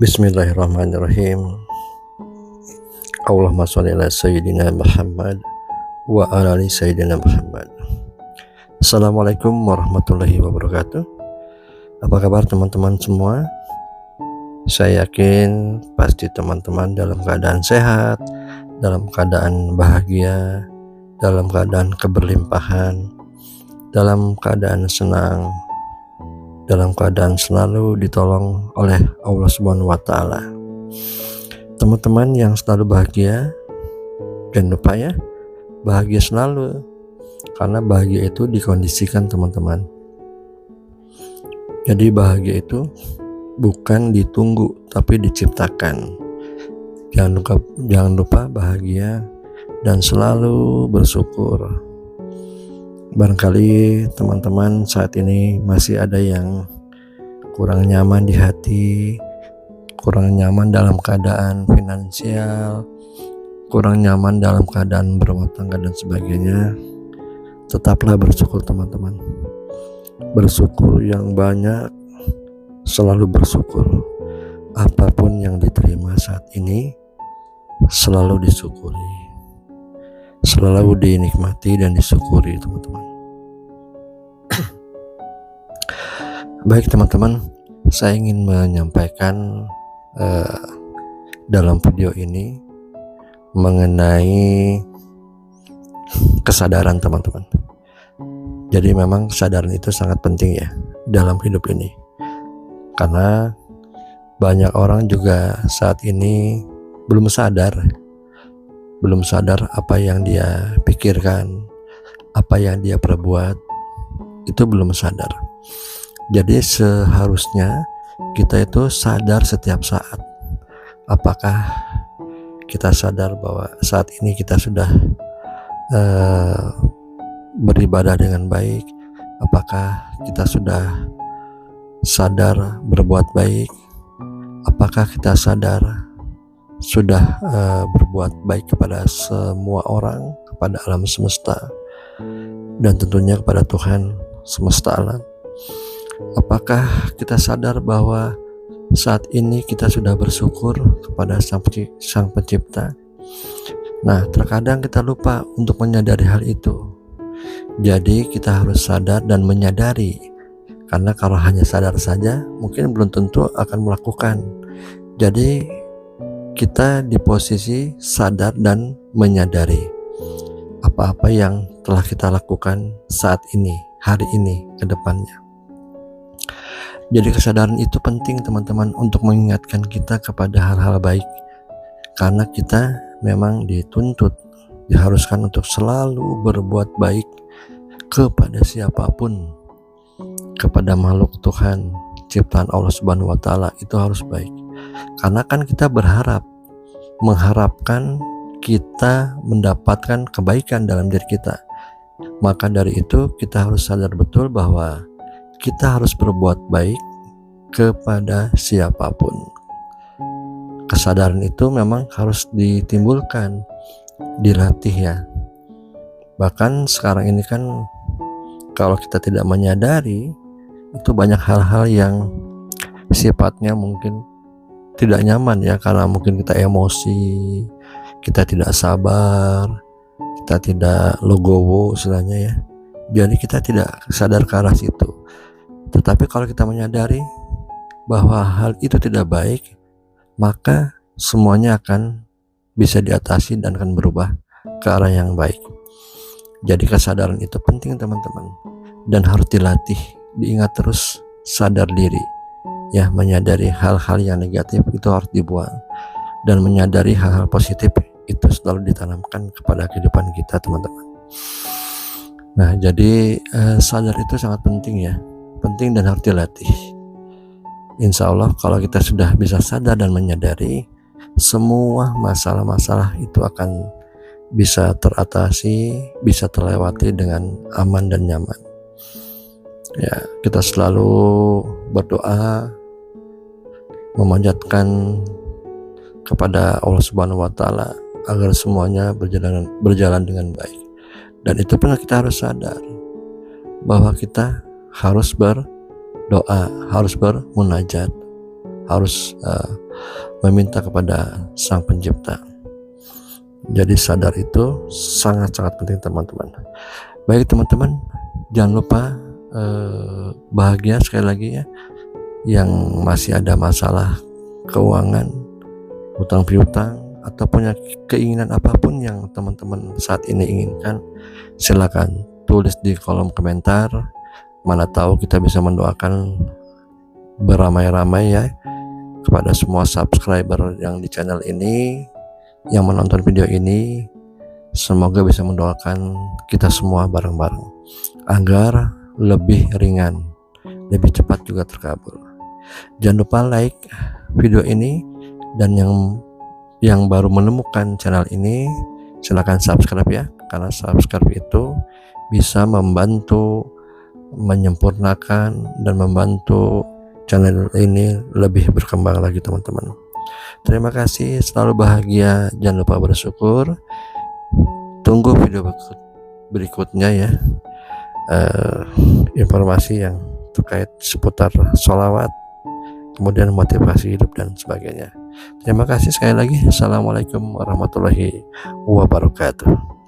Bismillahirrahmanirrahim. Allahumma sholli ala sayyidina Muhammad wa ala ali sayyidina Muhammad. Assalamualaikum warahmatullahi wabarakatuh. Apa kabar teman-teman semua? Saya yakin pasti teman-teman dalam keadaan sehat, dalam keadaan bahagia, dalam keadaan keberlimpahan, dalam keadaan senang, dalam keadaan selalu ditolong oleh Allah Subhanahu wa Ta'ala. Teman-teman yang selalu bahagia, jangan lupa ya, bahagia selalu, karena bahagia itu dikondisikan teman-teman. Jadi bahagia itu bukan ditunggu tapi diciptakan. Jangan lupa bahagia dan selalu bersyukur. Barangkali teman-teman saat ini masih ada yang kurang nyaman di hati, kurang nyaman dalam keadaan finansial, kurang nyaman dalam keadaan berumah tangga dan sebagainya. Tetaplah bersyukur teman-teman. Bersyukur yang banyak, selalu bersyukur. Apapun yang diterima saat ini selalu disyukuri, selalu dinikmati dan disyukuri teman-teman. Baik teman-teman, saya ingin menyampaikan dalam video ini mengenai kesadaran teman-teman. Jadi memang kesadaran itu sangat penting ya dalam hidup ini, karena banyak orang juga saat ini belum sadar apa yang dia pikirkan, apa yang dia perbuat, itu belum sadar. Jadi seharusnya kita itu sadar setiap saat. Apakah kita sadar bahwa saat ini kita sudah beribadah dengan baik? Apakah kita sudah sadar berbuat baik? Apakah kita sadar sudah berbuat baik kepada semua orang, kepada alam semesta, dan tentunya kepada Tuhan semesta alam? Apakah kita sadar bahwa saat ini kita sudah bersyukur kepada Sang Pencipta? Nah, terkadang kita lupa untuk menyadari hal itu. Jadi kita harus sadar dan menyadari, karena kalau hanya sadar saja mungkin belum tentu akan melakukan. Jadi kita di posisi sadar dan menyadari apa-apa yang telah kita lakukan saat ini, hari ini, ke depannya. Jadi kesadaran itu penting teman-teman untuk mengingatkan kita kepada hal-hal baik, karena kita memang dituntut, diharuskan untuk selalu berbuat baik kepada siapapun, kepada makhluk Tuhan, ciptaan Allah Subhanahu wa Ta'ala, itu harus baik. Karena kan kita mengharapkan kita mendapatkan kebaikan dalam diri kita. Maka dari itu kita harus sadar betul bahwa kita harus berbuat baik kepada siapapun. Kesadaran itu memang harus ditimbulkan, dilatih ya. Bahkan sekarang ini kan kalau kita tidak menyadari, itu banyak hal-hal yang sifatnya mungkin tidak nyaman ya, karena mungkin kita emosi, kita tidak sabar, kita tidak legowo istilahnya ya. Jadi kita tidak sadar ke arah situ. Tetapi kalau kita menyadari bahwa hal itu tidak baik, maka semuanya akan bisa diatasi dan akan berubah ke arah yang baik. Jadi kesadaran itu penting teman-teman, dan harus dilatih, diingat terus, sadar diri ya, menyadari hal-hal yang negatif itu harus dibuang, dan menyadari hal-hal positif itu selalu ditanamkan kepada kehidupan kita teman-teman. Nah, jadi sadar itu sangat penting ya, penting dan harus dilatih. Insya Allah kalau kita sudah bisa sadar dan menyadari, semua masalah-masalah itu akan bisa teratasi, bisa terlewati dengan aman dan nyaman. Ya, kita selalu berdoa, memanjatkan kepada Allah Subhanahu wa Ta'ala agar semuanya berjalan dengan baik. Dan itu pun kita harus sadar bahwa kita harus berdoa, harus bermunajat, harus meminta kepada Sang Pencipta. Jadi sadar itu sangat-sangat penting teman-teman. Baik teman-teman, jangan lupa bahagia sekali lagi ya, yang masih ada masalah keuangan, hutang piutang, atau punya keinginan apapun yang teman-teman saat ini inginkan, silakan tulis di kolom komentar. Mana tahu kita bisa mendoakan beramai-ramai ya kepada semua subscriber yang di channel ini, yang menonton video ini. Semoga bisa mendoakan kita semua bareng-bareng agar lebih ringan, lebih cepat juga terkabul. Jangan lupa like video ini, dan yang baru menemukan channel ini silahkan subscribe ya, karena subscribe itu bisa membantu menyempurnakan dan membantu channel ini lebih berkembang lagi teman-teman. Terima kasih, selalu bahagia, jangan lupa bersyukur. Tunggu video berikutnya ya, informasi yang terkait seputar sholawat, kemudian motivasi hidup dan sebagainya. Terima kasih sekali lagi. Assalamualaikum warahmatullahi wabarakatuh.